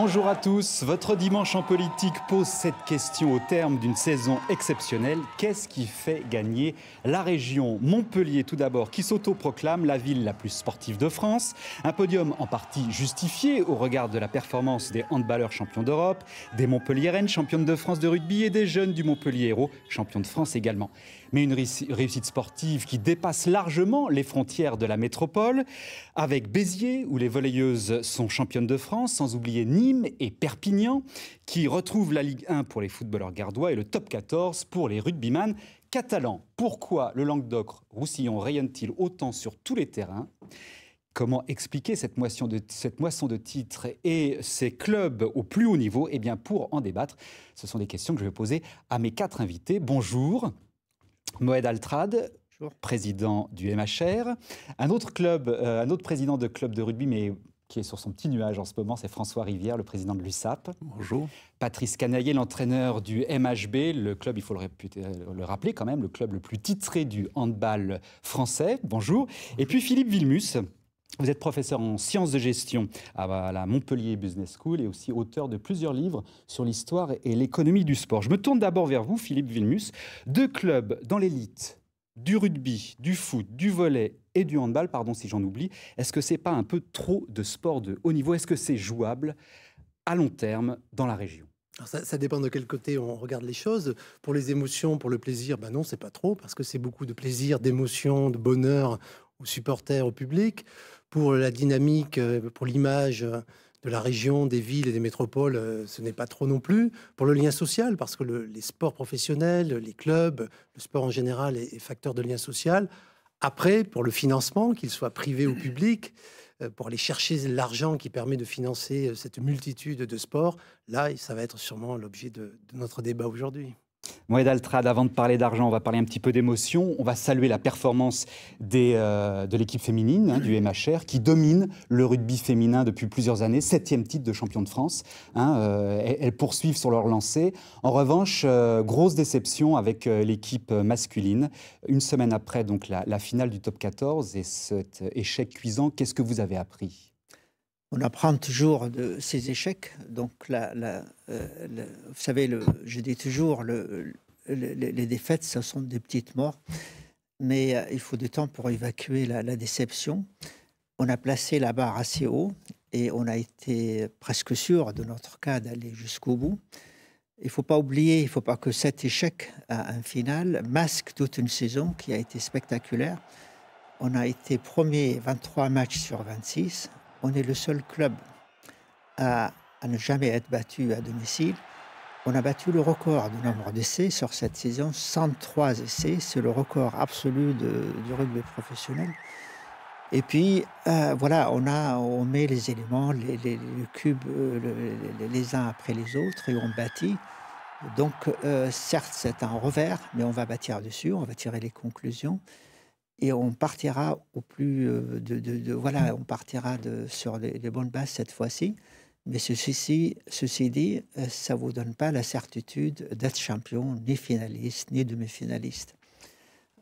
Bonjour à tous. Votre dimanche en politique pose cette question au terme d'une saison exceptionnelle. Qu'est-ce qui fait gagner la région? Montpellier tout d'abord, qui s'autoproclame la ville la plus sportive de France. Un podium en partie justifié au regard de la performance des handballeurs champions d'Europe, des Montpelliéraines championnes de France de rugby et des jeunes du Montpellier Hérault champions de France également. Mais une réussite sportive qui dépasse largement les frontières de la métropole, avec Béziers, où les volleyeuses sont championnes de France, sans oublier Nîmes et Perpignan, qui retrouvent la Ligue 1 pour les footballeurs gardois et le top 14 pour les rugbyman catalans. Pourquoi le Languedoc-Roussillon rayonne-t-il autant sur tous les terrains ? Comment expliquer cette moisson de titres et ces clubs au plus haut niveau ? Eh bien, pour en débattre, ce sont des questions que je vais poser à mes 4 invités. Bonjour. Moed Altrad, président du MHR. Un autre président de club de rugby, mais qui est sur son petit nuage en ce moment, c'est François Rivière, le président de l'USAP. Bonjour. Patrice Canaillé, l'entraîneur du MHB, le club, il faut le rappeler quand même, le club le plus titré du handball français. Bonjour. Et puis Philippe Wilmus. Vous êtes professeur en sciences de gestion à la Montpellier Business School et aussi auteur de plusieurs livres sur l'histoire et l'économie du sport. Je me tourne d'abord vers vous, Philippe Wilmus. 2 clubs dans l'élite, du rugby, du foot, du volley et du handball, pardon si j'en oublie. Est-ce que c'est pas un peu trop de sport de haut niveau? Est-ce que c'est jouable à long terme dans la région? Alors ça dépend de quel côté on regarde les choses. Pour les émotions, pour le plaisir, non, c'est pas trop, parce que c'est beaucoup de plaisir, d'émotion, de bonheur aux supporters, au public. Pour la dynamique, pour l'image de la région, des villes et des métropoles, ce n'est pas trop non plus. Pour le lien social, parce que les sports professionnels, les clubs, le sport en général est facteur de lien social. Après, pour le financement, qu'il soit privé ou public, pour aller chercher l'argent qui permet de financer cette multitude de sports, là, ça va être sûrement l'objet de notre débat aujourd'hui. Moed Altrad, avant de parler d'argent, on va parler un petit peu d'émotion. On va saluer la performance de l'équipe féminine du MHR qui domine le rugby féminin depuis plusieurs années. 7e titre de champion de France. Elles poursuivent sur leur lancée. En revanche, grosse déception avec l'équipe masculine. Une semaine après donc, la finale du top 14 et cet échec cuisant, qu'est-ce que vous avez appris ? On apprend toujours de ces échecs. Donc, vous savez, je dis toujours, les défaites, ce sont des petites morts. Mais il faut du temps pour évacuer la déception. On a placé la barre assez haut et on a été presque sûr, de notre cas, d'aller jusqu'au bout. Il ne faut pas oublier, il ne faut pas que cet échec à un final masque toute une saison qui a été spectaculaire. On a été premier 23 matchs sur 26. On est le seul club à ne jamais être battu à domicile. On a battu le record du nombre d'essais sur cette saison, 103 essais. C'est le record absolu du rugby professionnel. Et puis, voilà, on met les éléments, les cubes les uns après les autres et on bâtit. Donc, certes, c'est un revers, mais on va bâtir dessus, on va tirer les conclusions. Et on partira au plus voilà, on partira sur les bonnes bases cette fois-ci. Mais ceci dit, ça ne vous donne pas la certitude d'être champion, ni finaliste, ni demi-finaliste.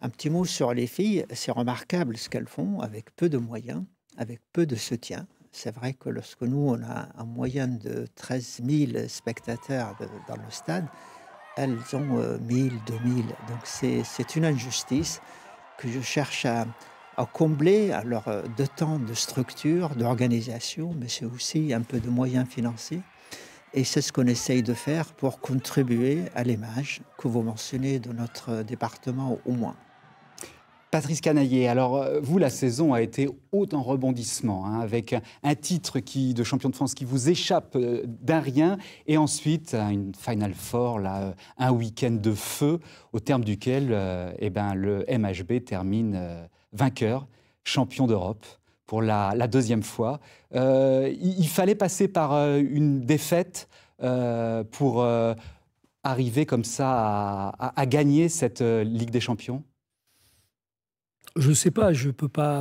Un petit mot sur les filles, c'est remarquable ce qu'elles font avec peu de moyens, avec peu de soutien. C'est vrai que lorsque nous, on a en moyenne de 13 000 spectateurs dans le stade, elles ont 1 000, 2 000. Donc c'est une injustice que je cherche à combler, alors de temps, de structure, d'organisation, mais c'est aussi un peu de moyens financiers. Et c'est ce qu'on essaye de faire pour contribuer à l'image que vous mentionnez de notre département au moins. Patrice Canaillé, alors vous, la saison a été haute en rebondissement, avec un titre de champion de France qui vous échappe d'un rien, et ensuite une Final Four, là, un week-end de feu, au terme duquel le MHB termine vainqueur, champion d'Europe, pour la 2e fois. Il fallait passer par une défaite pour arriver comme ça à gagner cette Ligue des Champions ? Je ne sais pas, on ne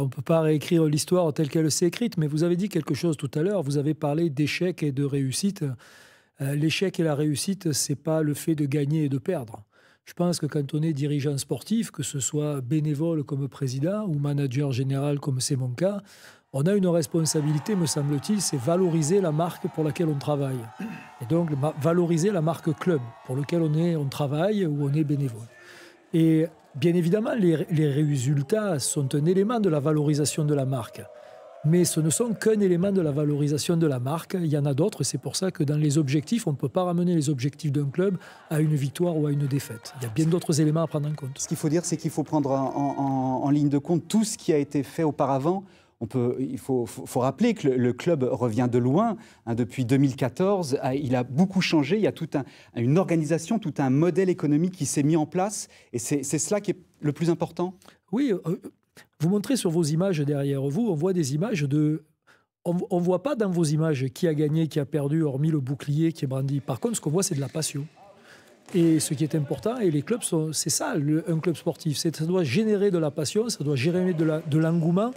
peut pas réécrire l'histoire telle qu'elle s'est écrite, mais vous avez dit quelque chose tout à l'heure, vous avez parlé d'échec et de réussite. L'échec et la réussite, ce n'est pas le fait de gagner et de perdre. Je pense que quand on est dirigeant sportif, que ce soit bénévole comme président ou manager général comme c'est mon cas, on a une responsabilité, me semble-t-il, c'est valoriser la marque pour laquelle on travaille. Et donc, valoriser la marque club pour laquelle on travaille ou on est bénévole. Et bien évidemment, les résultats sont un élément de la valorisation de la marque. Mais ce ne sont qu'un élément de la valorisation de la marque. Il y en a d'autres. C'est pour ça que dans les objectifs, on ne peut pas ramener les objectifs d'un club à une victoire ou à une défaite. Il y a bien d'autres éléments à prendre en compte. Ce qu'il faut dire, c'est qu'il faut prendre en ligne de compte tout ce qui a été fait auparavant. Il faut rappeler que le club revient de loin. Depuis 2014, il a beaucoup changé. Il y a toute une organisation, tout un modèle économique qui s'est mis en place. Et c'est cela qui est le plus important. Oui, vous montrez sur vos images derrière vous, on voit des images de... On ne voit pas dans vos images qui a gagné, qui a perdu, hormis le bouclier qui est brandi. Par contre, ce qu'on voit, c'est de la passion. Et ce qui est important, et les clubs, c'est ça, un club sportif. Ça doit générer de la passion, ça doit générer de l'engouement,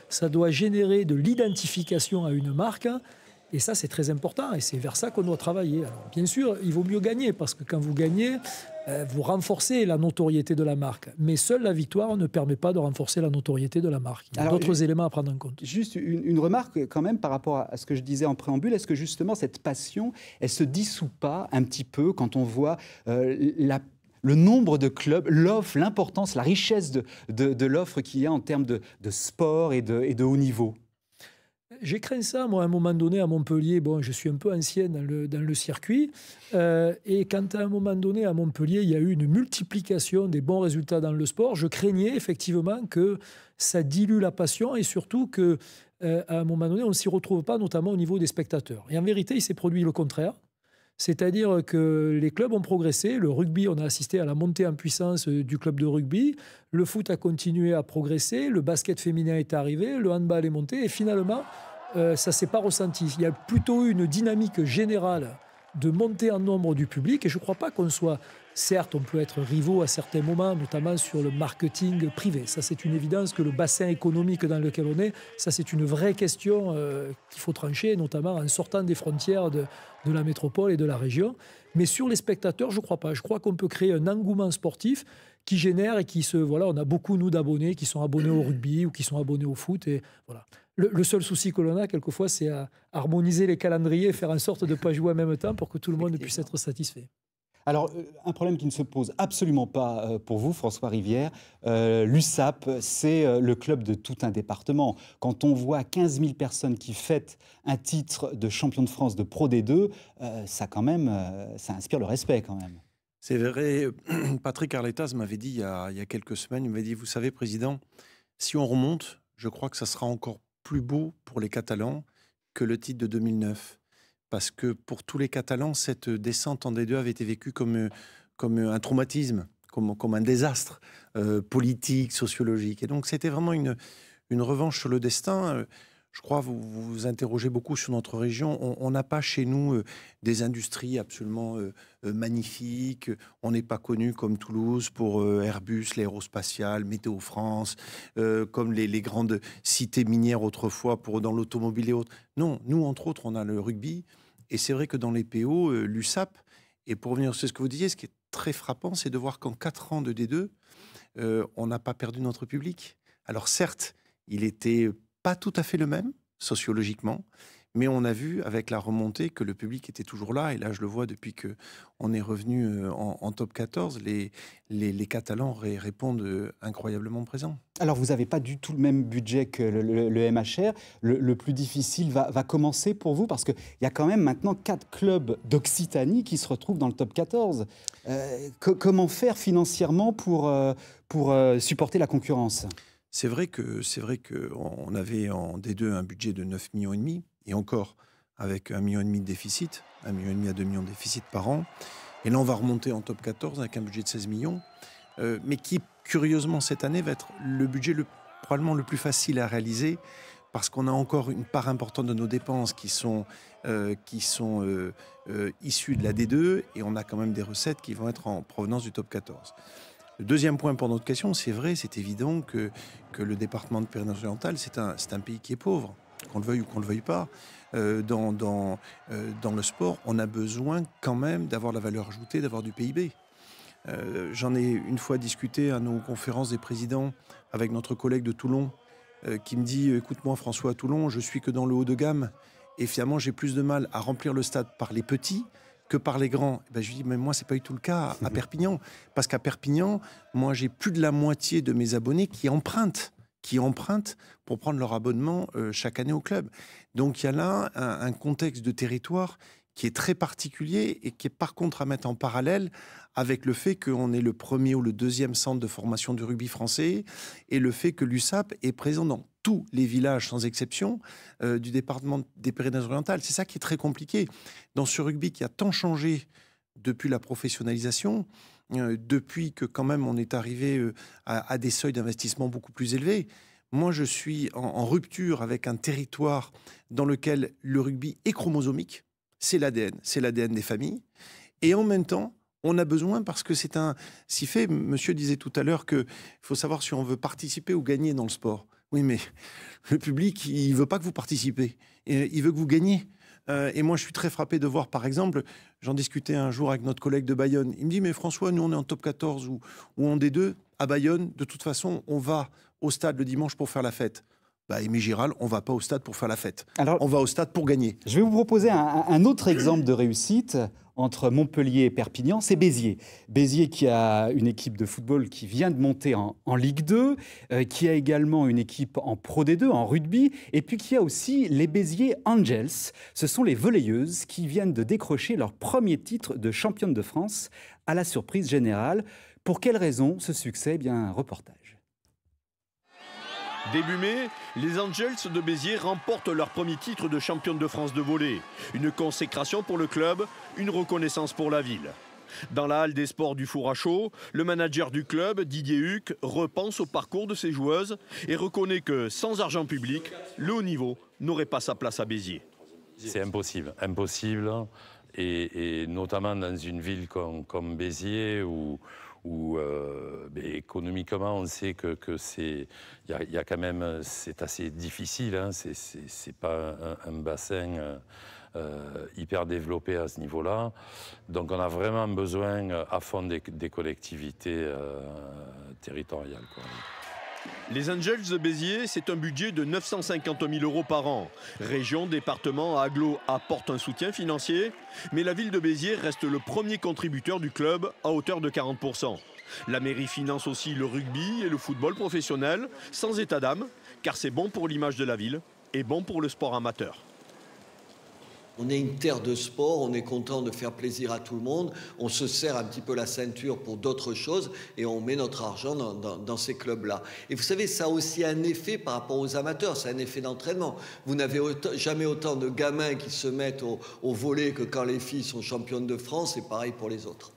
ça doit générer de l'identification à une marque. Et ça, c'est très important. Et c'est vers ça qu'on doit travailler. Alors, bien sûr, il vaut mieux gagner, parce que quand vous gagnez, vous renforcez la notoriété de la marque. Mais seule la victoire ne permet pas de renforcer la notoriété de la marque. Il y a d'autres éléments à prendre en compte. Juste une remarque quand même par rapport à ce que je disais en préambule. Est-ce que justement cette passion, elle se dissout pas un petit peu quand on voit le nombre de clubs, l'offre, l'importance, la richesse de l'offre qu'il y a en termes de sport et de haut niveau? J'ai craint ça, moi, à un moment donné, à Montpellier. Bon, je suis un peu ancienne dans le circuit. Et quand, à un moment donné, à Montpellier, il y a eu une multiplication des bons résultats dans le sport, je craignais effectivement que ça dilue la passion et surtout qu'à un moment donné, on ne s'y retrouve pas, notamment au niveau des spectateurs. Et en vérité, il s'est produit le contraire. C'est-à-dire que les clubs ont progressé. Le rugby, on a assisté à la montée en puissance du club de rugby. Le foot a continué à progresser. Le basket féminin est arrivé. Le handball est monté. Et finalement, ça ne s'est pas ressenti. Il y a plutôt eu une dynamique générale de montée en nombre du public. Et je ne crois pas qu'on soit... Certes, on peut être rivaux à certains moments, notamment sur le marketing privé. Ça, c'est une évidence que le bassin économique dans lequel on est, ça, c'est une vraie question qu'il faut trancher, notamment en sortant des frontières de la métropole et de la région. Mais sur les spectateurs, je ne crois pas. Je crois qu'on peut créer un engouement sportif qui génère et qui se... Voilà, on a beaucoup, nous, d'abonnés qui sont abonnés au rugby ou qui sont abonnés au foot. Et voilà. Le seul souci que l'on a, quelquefois, c'est à harmoniser les calendriers, faire en sorte de ne pas jouer en même temps pour que tout le monde puisse être satisfait. Alors, un problème qui ne se pose absolument pas pour vous, François Rivière, l'USAP, c'est le club de tout un département. Quand on voit 15 000 personnes qui fêtent un titre de champion de France de Pro D2, ça inspire le respect quand même. C'est vrai, Patrick Arletas m'avait dit il y a quelques semaines, il m'avait dit, vous savez, Président, si on remonte, je crois que ça sera encore plus beau pour les Catalans que le titre de 2009. Parce que pour tous les Catalans, cette descente en D2 avait été vécue comme un traumatisme, comme un désastre politique, sociologique. Et donc c'était vraiment une revanche sur le destin. Je crois que vous vous interrogez beaucoup sur notre région. On n'a pas chez nous des industries absolument magnifiques. On n'est pas connu comme Toulouse pour Airbus, l'aérospatiale, Météo France, comme les grandes cités minières autrefois dans l'automobile et autres. Non, nous, entre autres, on a le rugby. Et c'est vrai que dans les PO, l'USAP, et pour revenir sur ce que vous disiez, ce qui est très frappant, c'est de voir qu'en 4 ans de D2, on n'a pas perdu notre public. Alors certes, il n'était pas tout à fait le même, sociologiquement, mais on a vu avec la remontée que le public était toujours là. Et là, je le vois depuis qu'on est revenu en top 14, les Catalans répondent incroyablement présents. Alors, vous n'avez pas du tout le même budget que le MHR. Le plus difficile va commencer pour vous parce qu'il y a quand même maintenant 4 clubs d'Occitanie qui se retrouvent dans le top 14. Comment faire financièrement pour supporter la concurrence ? C'est vrai qu'on avait en D2 un budget de 9,5 millions, et encore avec 1,5 million de déficit, 1,5 million à 2 millions de déficit par an. Et là, on va remonter en top 14 avec un budget de 16 millions, mais qui, curieusement, cette année, va être le budget probablement le plus facile à réaliser, parce qu'on a encore une part importante de nos dépenses qui sont issues de la D2, et on a quand même des recettes qui vont être en provenance du top 14. Le deuxième point pour notre question, c'est vrai, c'est évident que le département de Pyrénées-Orientales, c'est un pays qui est pauvre, qu'on le veuille ou qu'on ne le veuille pas. Dans le sport, on a besoin quand même d'avoir la valeur ajoutée, d'avoir du PIB. J'en ai une fois discuté à nos conférences des présidents avec notre collègue de Toulon, qui me dit « Écoute-moi François, à Toulon, je suis que dans le haut de gamme et finalement j'ai plus de mal à remplir le stade par les petits que par les grands. » Je lui dis « Mais moi, c'est pas du tout le cas à Perpignan. Parce qu'à Perpignan, moi, j'ai plus de la moitié de mes abonnés qui empruntent pour prendre leur abonnement chaque année au club. » Donc il y a là un contexte de territoire qui est très particulier et qui est par contre à mettre en parallèle avec le fait qu'on est le premier ou le deuxième centre de formation du rugby français et le fait que l'USAP est présent dans tous les villages, sans exception, du département des Pyrénées-Orientales. C'est ça qui est très compliqué. Dans ce rugby qui a tant changé depuis la professionnalisation, depuis que quand même on est arrivé à des seuils d'investissement beaucoup plus élevés. Moi, je suis en rupture avec un territoire dans lequel le rugby est chromosomique. C'est l'ADN des familles. Et en même temps, on a besoin, parce que c'est un... Si fait, monsieur disait tout à l'heure qu'il faut savoir si on veut participer ou gagner dans le sport. Oui, mais le public, il ne veut pas que vous participez. Il veut que vous gagniez. Et moi, je suis très frappé de voir, par exemple, j'en discutais un jour avec notre collègue de Bayonne. Il me dit, mais François, nous, on est en top 14 ou en D2 à Bayonne. De toute façon, on va au stade le dimanche pour faire la fête. Aimé Giral, on ne va pas au stade pour faire la fête. Alors, on va au stade pour gagner. Je vais vous proposer un autre exemple de réussite entre Montpellier et Perpignan, c'est Béziers. Béziers qui a une équipe de football qui vient de monter en Ligue 2, qui a également une équipe en Pro D2, en rugby, et puis qui a aussi les Béziers Angels. Ce sont les volleyeuses qui viennent de décrocher leur premier titre de championne de France à la surprise générale. Pour quelle raison ce succès ? Bien, un reportage. Début mai, les Angels de Béziers remportent leur premier titre de championne de France de volley. Une consécration pour le club, une reconnaissance pour la ville. Dans la halle des sports du Four à Chaux, le manager du club, Didier Huc, repense au parcours de ses joueuses et reconnaît que sans argent public, le haut niveau n'aurait pas sa place à Béziers. C'est impossible, et notamment dans une ville comme Béziers où économiquement on sait que c'est y a quand même, c'est assez difficile, hein, c'est pas un bassin hyper développé à ce niveau-là, donc on a vraiment besoin à fond des collectivités territoriales, quoi. Les Angels de Béziers, c'est un budget de 950 000 € par an. Région, département, agglo apportent un soutien financier, mais la ville de Béziers reste le premier contributeur du club à hauteur de 40%. La mairie finance aussi le rugby et le football professionnel, sans état d'âme, car c'est bon pour l'image de la ville et bon pour le sport amateur. On est une terre de sport, on est content de faire plaisir à tout le monde, on se serre un petit peu la ceinture pour d'autres choses et on met notre argent dans ces clubs-là. Et vous savez, ça a aussi un effet par rapport aux amateurs, c'est un effet d'entraînement. Vous n'avez jamais autant de gamins qui se mettent au volley que quand les filles sont championnes de France, et pareil pour les autres.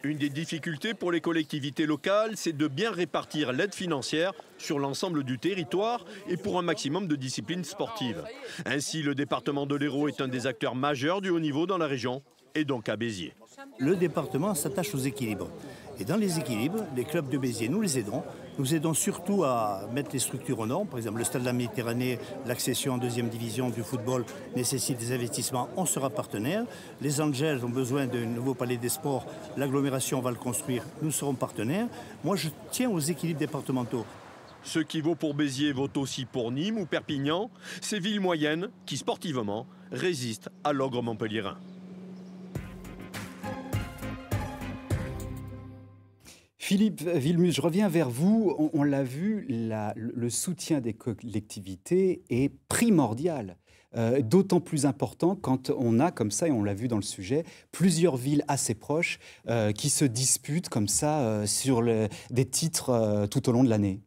Une des difficultés pour les collectivités locales, c'est de bien répartir l'aide financière sur l'ensemble du territoire et pour un maximum de disciplines sportives. Ainsi, le département de l'Hérault est un des acteurs majeurs du haut niveau dans la région et donc à Béziers. Le département s'attache aux équilibres. Et dans les équilibres, les clubs de Béziers, nous les aidons. Nous aidons surtout à mettre les structures aux normes. Par exemple, le Stade de la Méditerranée, l'accession en deuxième division du football nécessite des investissements. On sera partenaire. Les Angels ont besoin d'un nouveau palais des sports. L'agglomération va le construire. Nous serons partenaires. Moi, je tiens aux équilibres départementaux. Ce qui vaut pour Béziers vaut aussi pour Nîmes ou Perpignan, ces villes moyennes qui, sportivement, résistent à l'ogre montpelliérain. Philippe Villemus, je reviens vers vous. On l'a vu, le soutien des collectivités est primordial. D'autant plus important quand on a, comme ça, et on l'a vu dans le sujet, plusieurs villes assez proches qui se disputent comme ça sur des titres tout au long de l'année.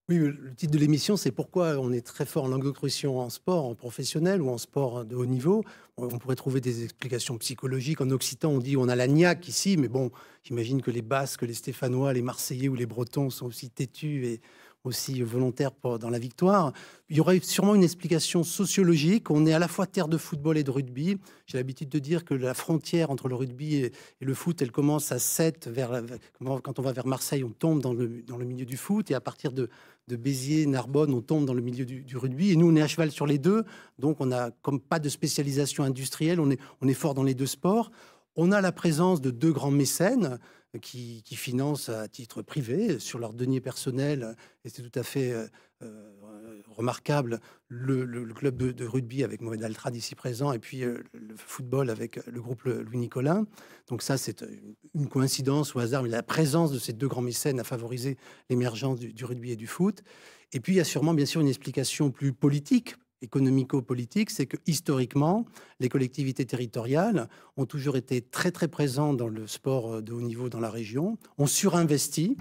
Oui, le titre de l'émission, c'est pourquoi on est très fort en Languedoc-Roussillon en sport, en professionnel ou en sport de haut niveau. On pourrait trouver des explications psychologiques. En occitan, on dit on a la niaque ici, mais bon, j'imagine que les Basques, les Stéphanois, les Marseillais ou les Bretons sont aussi têtus et aussi volontaires dans la victoire. Il y aurait sûrement une explication sociologique. On est à la fois terre de football et de rugby. J'ai l'habitude de dire que la frontière entre le rugby et le foot, elle commence à 7. Quand on va vers Marseille, on tombe dans le milieu du foot. Et à partir de Béziers, Narbonne, on tombe dans le milieu du rugby. Et nous, on est à cheval sur les deux. Donc, on n'a comme pas de spécialisation industrielle. On est fort dans les deux sports. On a la présence de deux grands mécènes, qui financent à titre privé, sur leurs deniers personnels, et c'est tout à fait remarquable, le club de rugby avec Mohamed Altrad ici présent, et puis le football avec le groupe Louis Nicolin. Donc ça, c'est une coïncidence au hasard, mais la présence de ces deux grands mécènes a favorisé l'émergence du rugby et du foot. Et puis, il y a sûrement, bien sûr, une explication plus politique, économico-politique, c'est que historiquement, les collectivités territoriales ont toujours été très, très présentes dans le sport de haut niveau dans la région, ont surinvesti,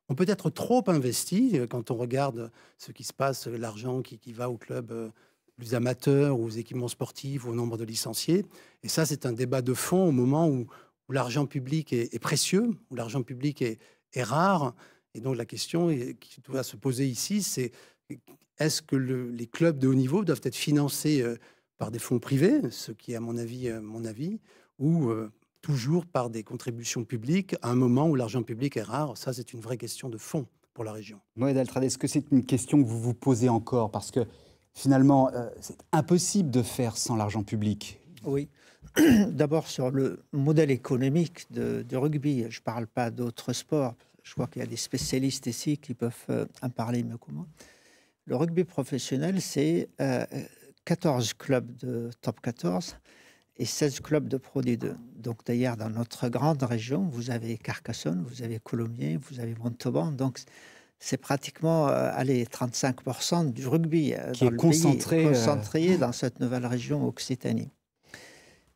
ont peut-être trop investi quand on regarde ce qui se passe, l'argent qui va aux clubs plus amateurs, aux équipements sportifs, au nombre de licenciés. Et ça, c'est un débat de fond au moment où l'argent public est précieux, où l'argent public est rare. Et donc la question qui doit se poser ici, c'est est-ce que les clubs de haut niveau doivent être financés par des fonds privés, ce qui est à mon avis, ou toujours par des contributions publiques à un moment où l'argent public est rare? Ça, c'est une vraie question de fond pour la région. Mohamed Altrad, est-ce que c'est une question que vous vous posez encore? Parce que finalement, c'est impossible de faire sans l'argent public. Oui. D'abord, sur le modèle économique du rugby, je ne parle pas d'autres sports. Je crois qu'il y a des spécialistes ici qui peuvent en parler mieux que moi. Le rugby professionnel, c'est 14 clubs de top 14 et 16 clubs de Pro D2. Donc d'ailleurs, dans notre grande région, vous avez Carcassonne, vous avez Colomiers, vous avez Montauban. Donc c'est pratiquement 35% du rugby qui est concentré dans cette nouvelle région Occitanie.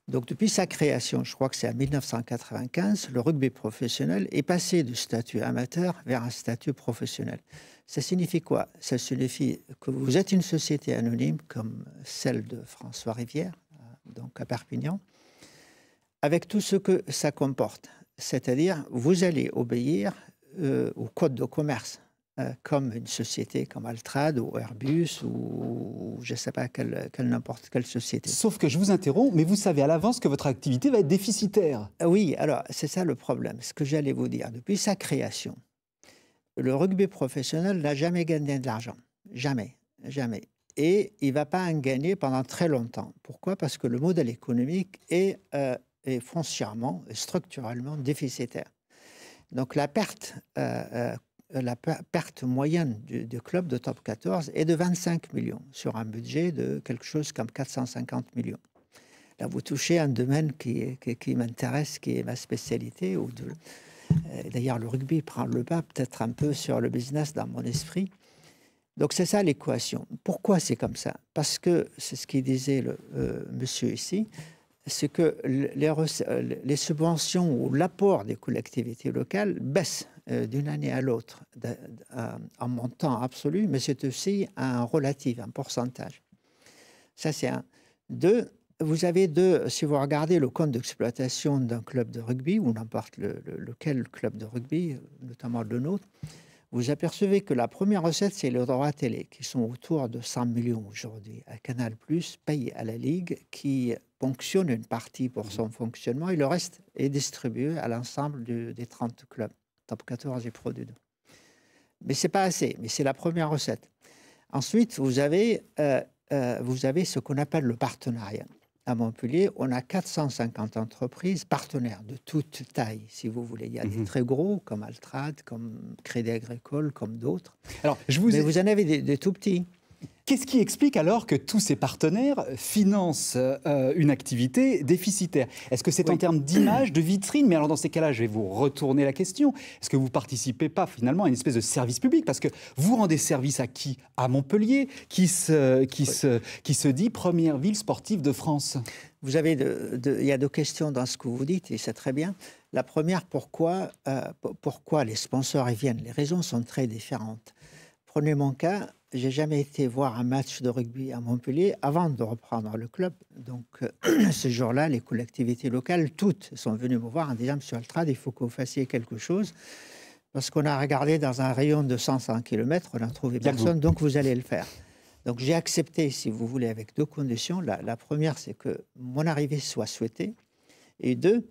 Donc depuis sa création, je crois que c'est en 1995, le rugby professionnel est passé du statut amateur vers un statut professionnel. Ça signifie quoi? Ça signifie que vous êtes une société anonyme comme celle de François Rivière, donc à Perpignan, avec tout ce que ça comporte. C'est-à-dire, vous allez obéir au code de commerce, comme une société comme Altrad ou Airbus ou je ne sais pas n'importe quelle société. Sauf que je vous interromps, mais vous savez à l'avance que votre activité va être déficitaire. Oui, alors c'est ça le problème. Ce que j'allais vous dire, depuis sa création, le rugby professionnel n'a jamais gagné de l'argent. Jamais, jamais. Et il ne va pas en gagner pendant très longtemps. Pourquoi? Parce que le modèle économique est foncièrement et structurellement déficitaire. Donc la perte moyenne du club de top 14 est de 25 millions sur un budget de quelque chose comme 450 millions. Là, vous touchez un domaine qui m'intéresse, qui est ma spécialité. D'ailleurs, le rugby prend le pas peut-être un peu sur le business dans mon esprit. Donc, c'est ça l'équation. Pourquoi c'est comme ça? Parce que, c'est ce qu'il disait le monsieur ici, c'est que les subventions ou l'apport des collectivités locales baissent d'une année à l'autre en montant absolu, mais c'est aussi un relatif, un pourcentage. Ça, c'est un. Deux, vous avez si vous regardez le compte d'exploitation d'un club de rugby, ou n'importe lequel club de rugby, notamment le nôtre, vous apercevez que la première recette, c'est les droits télé, qui sont autour de 100 millions aujourd'hui. Canal+, paye à la Ligue, qui ponctionne une partie pour son fonctionnement, et le reste est distribué à l'ensemble des 30 clubs, top 14 et Pro D2. Mais ce n'est pas assez, mais c'est la première recette. Ensuite, vous avez ce qu'on appelle le partenariat. À Montpellier, on a 450 entreprises partenaires de toute taille, si vous voulez. Il y a des très gros, comme Altrad, comme Crédit Agricole, comme d'autres. Alors, mais vous en avez des tout petits. Qu'est-ce qui explique alors que tous ces partenaires financent une activité déficitaire? Est-ce que c'est en termes d'image, de vitrine? Mais alors dans ces cas-là, je vais vous retourner la question. Est-ce que vous ne participez pas finalement à une espèce de service public? Parce que vous rendez service à qui? À Montpellier, qui se dit première ville sportive de France. Vous avez il y a deux questions dans ce que vous dites, et c'est très bien. La première, pourquoi les sponsors y viennent? Les raisons sont très différentes. Prenez mon cas. J'ai jamais été voir un match de rugby à Montpellier avant de reprendre le club. Donc, ce jour-là, les collectivités locales, toutes, sont venues me voir en disant « Monsieur Altrad, il faut que vous fassiez quelque chose. Parce qu'on a regardé dans un rayon de 100 km, on n'a trouvé personne, donc vous allez le faire. » Donc, j'ai accepté, si vous voulez, avec deux conditions. La première, c'est que mon arrivée soit souhaitée. Et deux,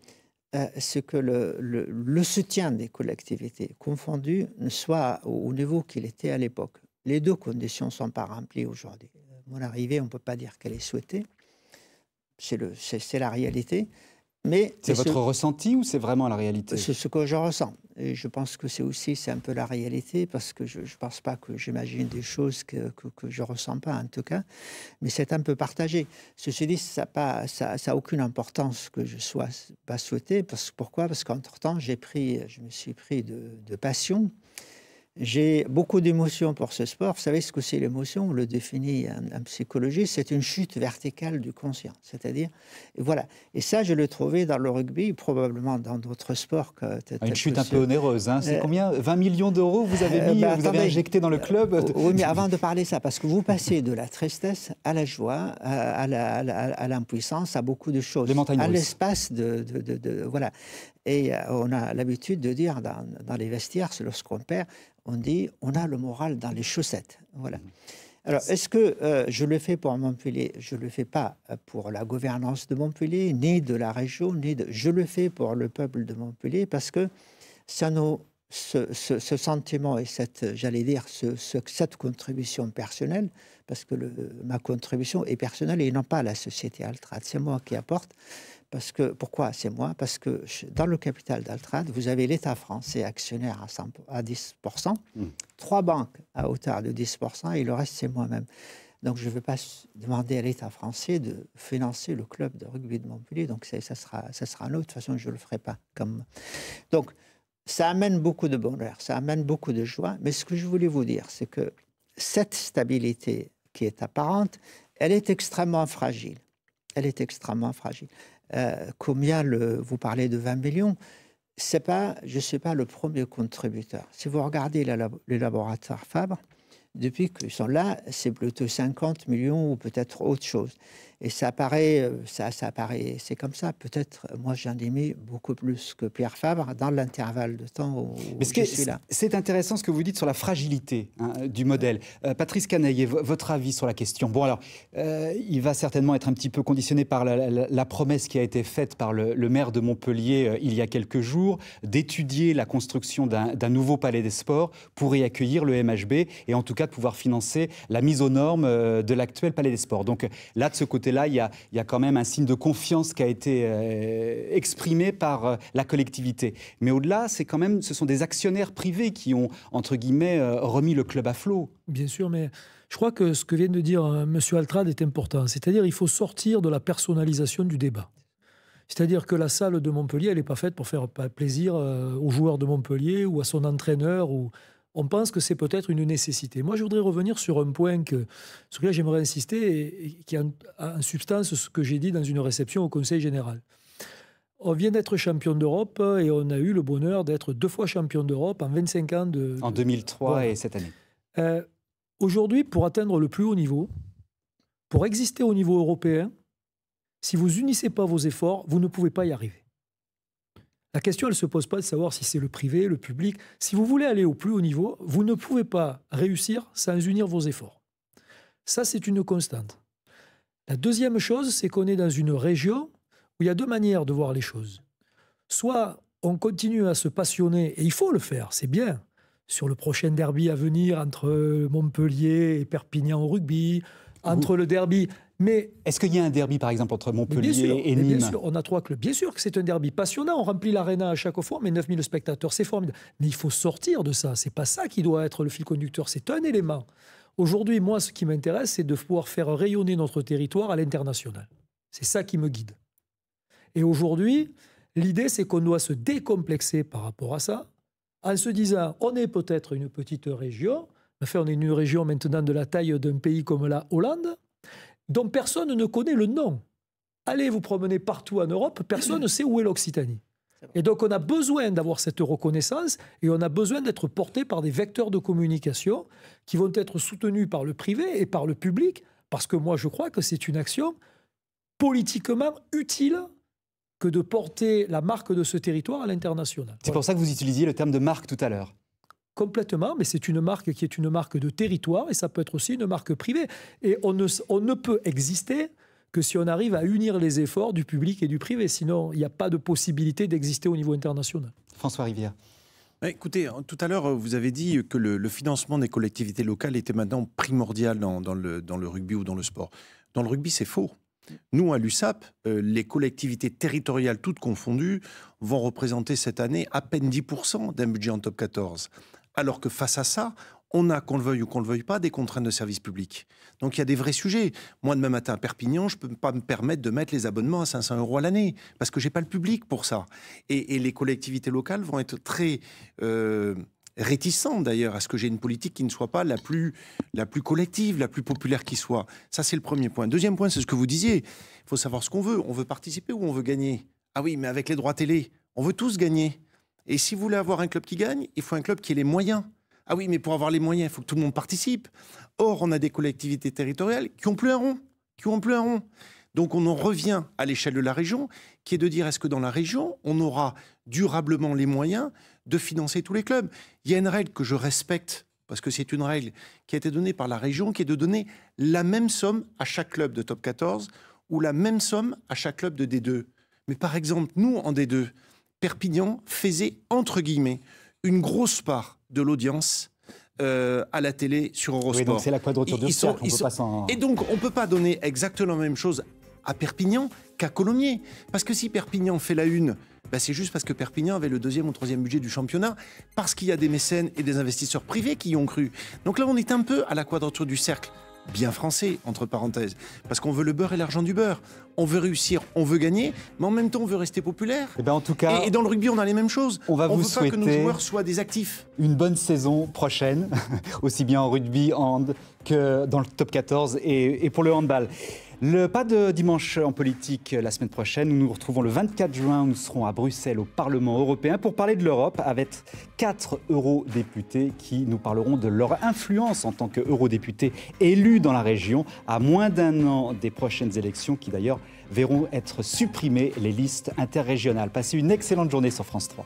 c'est que le soutien des collectivités confondues soit au niveau qu'il était à l'époque. Les deux conditions ne sont pas remplies aujourd'hui. Mon arrivée, on ne peut pas dire qu'elle est souhaitée. C'est la réalité. C'est votre ressenti ou c'est vraiment la réalité? C'est ce que je ressens. Et je pense que c'est un peu la réalité, parce que je ne pense pas que j'imagine des choses que je ne ressens pas, en tout cas. Mais c'est un peu partagé. Ceci dit, ça n'a aucune importance que je ne sois pas souhaité. Pourquoi? Parce qu'entre-temps, je me suis pris de passion. J'ai beaucoup d'émotions pour ce sport. Vous savez ce que c'est l'émotion? On le définit en psychologie. C'est une chute verticale du conscient. C'est-à-dire, voilà. Et ça, je l'ai trouvé dans le rugby, probablement dans d'autres sports. Une chute un peu onéreuse. Hein. C'est combien? 20 millions d'euros vous avez vous avez injecté dans le club? Oui, mais avant de parler de ça, parce que vous passez de la tristesse à la joie, à l'impuissance, à beaucoup de choses. Les montagnes russes. À l'espace voilà. Et on a l'habitude de dire dans les vestiaires, lorsqu'on perd, on dit on a le moral dans les chaussettes. Voilà. Alors, est-ce que je le fais pour Montpellier? Je ne le fais pas pour la gouvernance de Montpellier, ni de la région, je le fais pour le peuple de Montpellier, parce que ce sentiment et cette contribution personnelle, parce que ma contribution est personnelle et non pas la société Altrad, c'est moi qui apporte. Pourquoi c'est moi? Parce que dans le capital d'Altrad, vous avez l'État français actionnaire à 10%, 3 banques à hauteur de 10%, et le reste, c'est moi-même. Donc, je ne vais pas demander à l'État français de financer le club de rugby de Montpellier. Donc, ça sera un autre. De toute façon, je ne le ferai pas. Donc, ça amène beaucoup de bonheur, ça amène beaucoup de joie. Mais ce que je voulais vous dire, c'est que cette stabilité qui est apparente, elle est extrêmement fragile. Elle est extrêmement fragile. Vous parlez de 20 millions, je ne suis pas le premier contributeur. Si vous regardez les laboratoires Fabre, depuis qu'ils sont là, c'est plutôt 50 millions ou peut-être autre chose. Et ça paraît, c'est comme ça. Peut-être, moi, j'en ai mis beaucoup plus que Pierre Fabre dans l'intervalle de temps où je suis là. C'est intéressant ce que vous dites sur la fragilité du modèle. Patrice Canaillet, votre avis sur la question? Bon, alors, il va certainement être un petit peu conditionné par la promesse qui a été faite par le maire de Montpellier il y a quelques jours, d'étudier la construction d'un nouveau palais des sports pour y accueillir le MHB et en tout cas de pouvoir financer la mise aux normes de l'actuel palais des sports. Donc là, de ce côté-là, il y a quand même un signe de confiance qui a été exprimé par la collectivité. Mais au-delà, ce sont des actionnaires privés qui ont, entre guillemets, remis le club à flot. Bien sûr, mais je crois que ce que vient de dire M. Altrad est important. C'est-à-dire qu'il faut sortir de la personnalisation du débat. C'est-à-dire que la salle de Montpellier, elle n'est pas faite pour faire plaisir aux joueurs de Montpellier ou à son entraîneur. On pense que c'est peut-être une nécessité. Moi, je voudrais revenir sur un point sur lequel j'aimerais insister et qui a en substance ce que j'ai dit dans une réception au Conseil général. On vient d'être champion d'Europe et on a eu le bonheur d'être 2 fois champion d'Europe en 25 ans. En 2003 voilà. Et cette année. Aujourd'hui, pour atteindre le plus haut niveau, pour exister au niveau européen, si vous n'unissez pas vos efforts, vous ne pouvez pas y arriver. La question, elle ne se pose pas de savoir si c'est le privé, le public. Si vous voulez aller au plus haut niveau, vous ne pouvez pas réussir sans unir vos efforts. Ça, c'est une constante. La deuxième chose, c'est qu'on est dans une région où il y a 2 manières de voir les choses. Soit on continue à se passionner, et il faut le faire, c'est bien, sur le prochain derby à venir entre Montpellier et Perpignan au rugby, entre le derby... Mais est-ce qu'il y a un derby, par exemple, entre Montpellier et Nîmes? Bien sûr, on a 3 clubs. Bien sûr que c'est un derby passionnant. On remplit l'aréna à chaque fois, mais 9000 spectateurs, c'est formidable. Mais il faut sortir de ça. C'est pas ça qui doit être le fil conducteur. C'est un élément. Aujourd'hui, moi, ce qui m'intéresse, c'est de pouvoir faire rayonner notre territoire à l'international. C'est ça qui me guide. Et aujourd'hui, l'idée, c'est qu'on doit se décomplexer par rapport à ça, en se disant, on est peut-être une petite région. Enfin, on est une région maintenant de la taille d'un pays comme la Hollande, dont personne ne connaît le nom. Allez vous promener partout en Europe, personne ne sait où est l'Occitanie. Et donc on a besoin d'avoir cette reconnaissance et on a besoin d'être porté par des vecteurs de communication qui vont être soutenus par le privé et par le public, parce que moi je crois que c'est une action politiquement utile que de porter la marque de ce territoire à l'international. C'est pour ça que vous utilisiez le terme de marque tout à l'heure. Complètement, mais c'est une marque qui est une marque de territoire et ça peut être aussi une marque privée. Et on ne peut exister que si on arrive à unir les efforts du public et du privé. Sinon, il n'y a pas de possibilité d'exister au niveau international. François Rivière. Écoutez, tout à l'heure, vous avez dit que le financement des collectivités locales était maintenant primordial dans le rugby ou dans le sport. Dans le rugby, c'est faux. Nous, à l'USAP, les collectivités territoriales, toutes confondues, vont représenter cette année à peine 10% d'un budget en top 14. Alors que face à ça, on a, qu'on le veuille ou qu'on ne le veuille pas, des contraintes de service public. Donc il y a des vrais sujets. Moi, demain matin à Perpignan, je ne peux pas me permettre de mettre les abonnements à 500 € à l'année, parce que je n'ai pas le public pour ça. Et les collectivités locales vont être très réticentes d'ailleurs à ce que j'ai une politique qui ne soit pas la plus collective, la plus populaire qui soit. Ça, c'est le premier point. Deuxième point, c'est ce que vous disiez. Il faut savoir ce qu'on veut. On veut participer ou on veut gagner? Ah oui, mais avec les droits télé, on veut tous gagner. Et si vous voulez avoir un club qui gagne, il faut un club qui ait les moyens. Ah oui, mais pour avoir les moyens, il faut que tout le monde participe. Or, on a des collectivités territoriales qui n'ont plus un rond. Donc, on en revient à l'échelle de la région, qui est de dire, est-ce que dans la région, on aura durablement les moyens de financer tous les clubs? Il y a une règle que je respecte, parce que c'est une règle qui a été donnée par la région, qui est de donner la même somme à chaque club de top 14 ou la même somme à chaque club de D2. Mais par exemple, nous, en D2, Perpignan faisait, entre guillemets, une grosse part de l'audience à la télé sur Eurosport. Oui, donc c'est la quadrature du cercle, on peut pas s'en... Et donc, on ne peut pas donner exactement la même chose à Perpignan qu'à Colomiers. Parce que si Perpignan fait la une, ben c'est juste parce que Perpignan avait le 2e ou 3e budget du championnat, parce qu'il y a des mécènes et des investisseurs privés qui y ont cru. Donc là, on est un peu à la quadrature du cercle. Bien français, entre parenthèses, parce qu'on veut le beurre et l'argent du beurre. On veut réussir, on veut gagner, mais en même temps, on veut rester populaire. Et ben en tout cas, et dans le rugby, on a les mêmes choses. On va vous souhaiter pas que nos joueurs soient des actifs. Une bonne saison prochaine, aussi bien en rugby, hand, que dans le top 14 et pour le handball. Pas de dimanche en politique la semaine prochaine. Nous nous retrouvons le 24 juin. Nous serons à Bruxelles au Parlement européen pour parler de l'Europe avec 4 eurodéputés qui nous parleront de leur influence en tant qu'eurodéputés élus dans la région à moins d'un an des prochaines élections qui d'ailleurs verront être supprimées les listes interrégionales. Passez une excellente journée sur France 3.